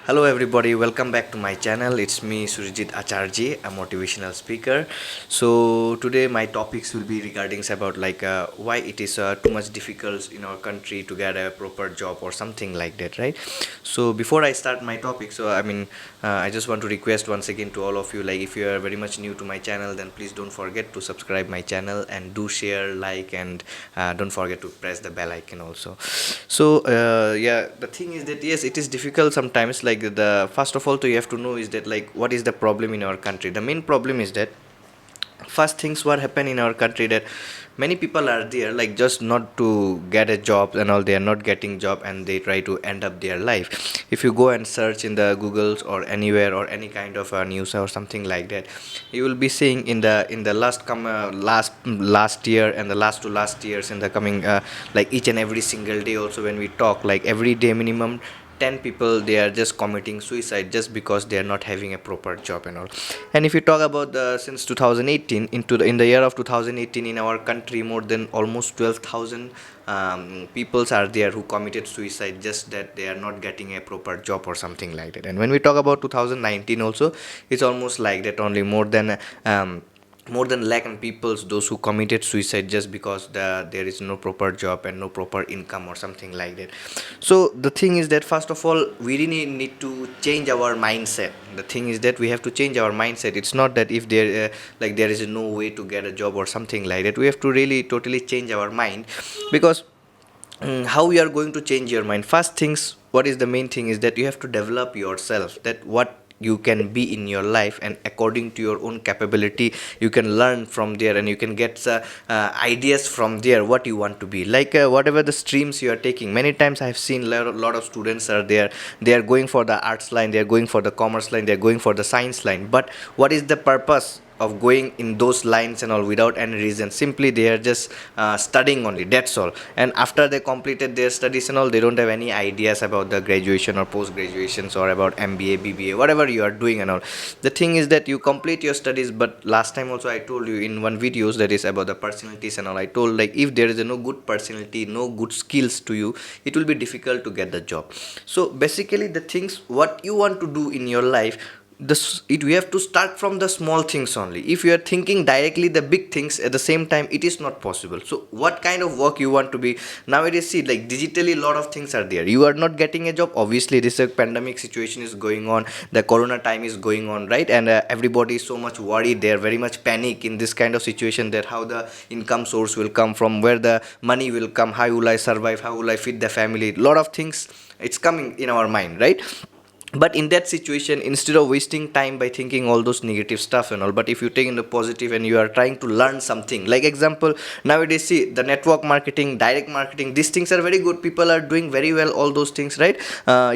Hello everybody, welcome back to my channel. It's me Surijit Acharji, a motivational speaker. So today my topics will be regarding about why it is too much difficult in our country to get a proper job or something like that, right? So before I start my topic, I just want to request once again to all of you, like if you are very much new to my channel, then please don't forget to subscribe my channel and do share, like, and don't forget to press the bell icon also. So yeah, the thing is that yes, it is difficult sometimes. Like the first of all, you have to know is that like what is the problem in our country. The main problem is that first things what happen in our country that many people are there like just not to get a job and all, they are not getting job and they try to end up their life. If you go and search in the googles or anywhere or any kind of news or something like that, you will be seeing in the last year and the last years in the coming like each and every single day also, when we talk like every day minimum 10 people they are just committing suicide just because they are not having a proper job and all. And if you talk about the since 2018 in the year of 2018 in our country, more than almost 12,000 peoples are there who committed suicide just that they are not getting a proper job or something like that. And when we talk about 2019 also, it's almost like that only, more than lakh and peoples those who committed suicide just because there is no proper job and no proper income or something like that. So the thing is that first of all we really need to change our mindset. The thing is that we have to change our mindset. It's not that if there is no way to get a job or something like that, we have to really totally change our mind. Because how we are going to change your mind, first things what is the main thing is that you have to develop yourself, that what you can be in your life, and according to your own capability you can learn from there and you can get ideas from there what you want to be like, whatever the streams you are taking. Many times I have seen lot of students are there, they are going for the arts line, they are going for the commerce line, they are going for the science line, but what is the purpose of going in those lines and all without any reason? Simply they are just studying only, that's all. And after they completed their studies and all, they don't have any ideas about the graduation or post graduations or about mba bba whatever you are doing and all. The thing is that you complete your studies, but last time also I told you in one videos that is about the personalities and all, I told like if there is no good personality, no good skills to you, it will be difficult to get the job. So basically the things what you want to do in your life, we have to start from the small things only. If you are thinking directly the big things at the same time, it is not possible. So what kind of work you want to be nowadays? See, like digitally a lot of things are there, you are not getting a job. Obviously this a pandemic situation is going on, the corona time is going on, right? And everybody is so much worried, they are very much panic in this kind of situation, that how the income source will come from, where the money will come, how will I survive, how will I feed the family, lot of things it's coming in our mind, right? But in that situation, instead of wasting time by thinking all those negative stuff and all, but if you take in the positive and you are trying to learn something, like example nowadays, see the network marketing, direct marketing, these things are very good, people are doing very well all those things, right?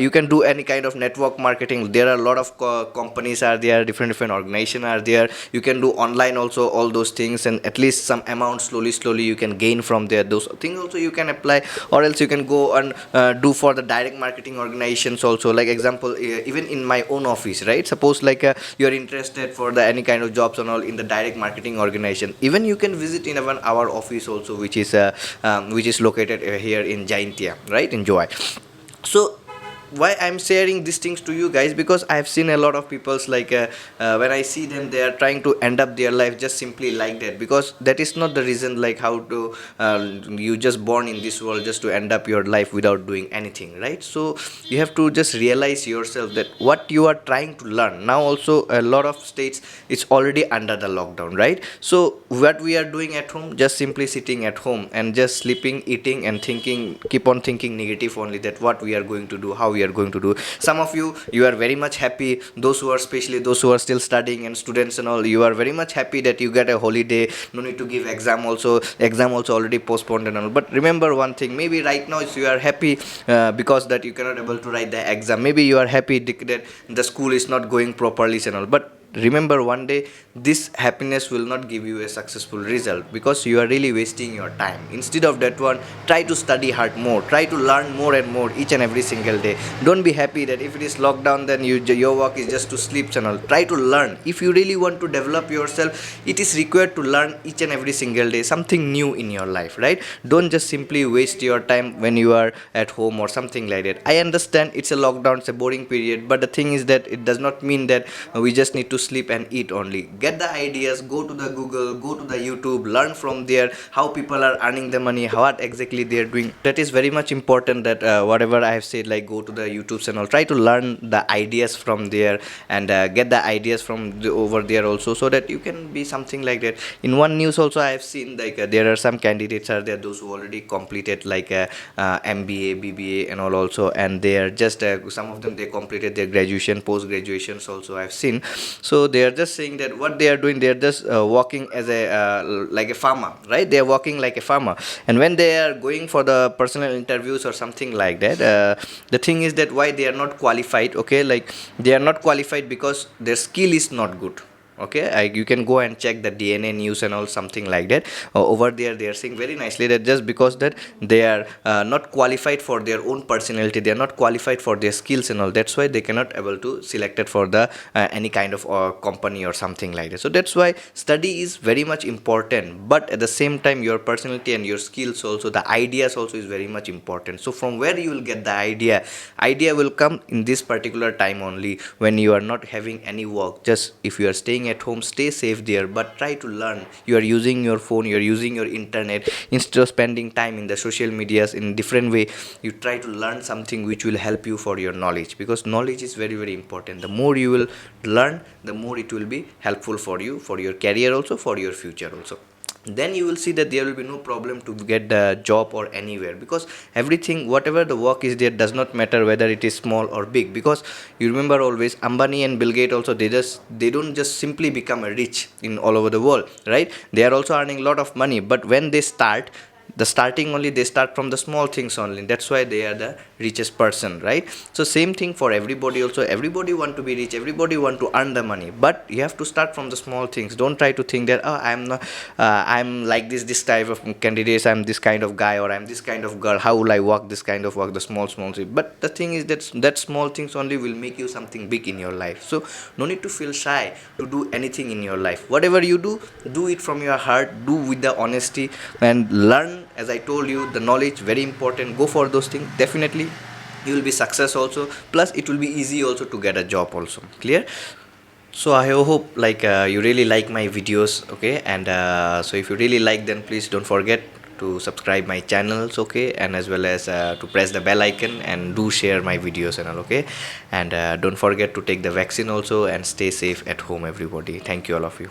You can do any kind of network marketing, there are a lot of companies are there, different organizations are there, you can do online also all those things, and at least some amount slowly you can gain from there. Those things also you can apply, or else you can go and do for the direct marketing organizations also. Like example, even in my own office, right? Suppose like you are interested for the any kind of jobs and all in the direct marketing organization, even you can visit in our office also, which is located here in Jaintia, right, in Joy. So why I'm sharing these things to you guys, because I have seen a lot of people's like when I see them, they are trying to end up their life just simply like that, because that is not the reason. Like how to you just born in this world just to end up your life without doing anything, right? So you have to just realize yourself that what you are trying to learn. Now also a lot of states it's already under the lockdown, right? So what we are doing at home, just simply sitting at home and just sleeping, eating, and thinking, keep on thinking negative only, that what we are going to do, how we are going to do. Some of you are very much happy, those who are, especially those who are still studying and students and all, you are very much happy that you get a holiday, no need to give exam also already postponed and all. But remember one thing, maybe right now if you are happy because that you cannot able to write the exam, maybe you are happy that the school is not going properly and all, but remember one day this happiness will not give you a successful result, because you are really wasting your time. Instead of that one, try to study hard more, try to learn more and more each and every single day. Don't be happy that if it is lockdown then your work is just to sleep channel. Try to learn. If you really want to develop yourself, it is required to learn each and every single day something new in your life, right? Don't just simply waste your time when you are at home or something like that. I understand it's a lockdown, it's a boring period, but the thing is that it does not mean that we just need to sleep and eat only. Get the ideas, go to the Google, go to the YouTube, learn from there how people are earning the money, what exactly they are doing. That is very much important, that whatever I have said, like go to the YouTube channel, try to learn the ideas from there, and get the ideas from over there also, so that you can be something like that. In one news also I have seen, like there are some candidates are there, those who already completed like MBA, BBA and all also, and they are just some of them, they completed their graduation, post graduations also I've seen. So they are just saying that what they are doing, they are just working as a like a farmer, right? They are working like a farmer, and when they are going for the personal interviews or something like that, the thing is that why they are not qualified, okay? Like they are not qualified because their skill is not good. Okay, you can go and check the DNA news and all, something like that. Over there they are saying very nicely that just because that they are not qualified for their own personality, they are not qualified for their skills and all, that's why they cannot able to selected for the any kind of company or something like that. So that's why study is very much important, but at the same time your personality and your skills also, the ideas also is very much important. So from where you will get the idea will come in this particular time only, when you are not having any work. Just if you are staying at home, stay safe there, but try to learn. You are using your phone, you are using your internet, instead of spending time in the social medias in different way, you try to learn something which will help you for your knowledge, because knowledge is very very important. The more you will learn, the more it will be helpful for you, for your career also, for your future also. Then you will see that there will be no problem to get the job or anywhere, because everything, whatever the work is there, does not matter whether it is small or big. Because you remember always, Ambani and Bill Gates also, they don't just simply become a rich in all over the world, right? They are also earning a lot of money, but when they start, the starting only, they start from the small things only, that's why they are the richest person, right? So same thing for everybody also. Everybody want to be rich, everybody want to earn the money, but you have to start from the small things. Don't try to think that, oh, I'm not I'm like this type of candidates, I'm this kind of guy, or I'm this kind of girl, how will I work this kind of work, the small thing. But the thing is that small things only will make you something big in your life. So no need to feel shy to do anything in your life. Whatever you do it from your heart, do with the honesty, and learn. As I told you, the knowledge very important. Go for those things, definitely you will be success also, plus it will be easy also to get a job also. Clear? So I hope like you really like my videos, okay? And so if you really like, then please don't forget to subscribe my channels, okay? And as well as to press the bell icon, and do share my videos and all, okay? And don't forget to take the vaccine also, and stay safe at home everybody. Thank you all of you.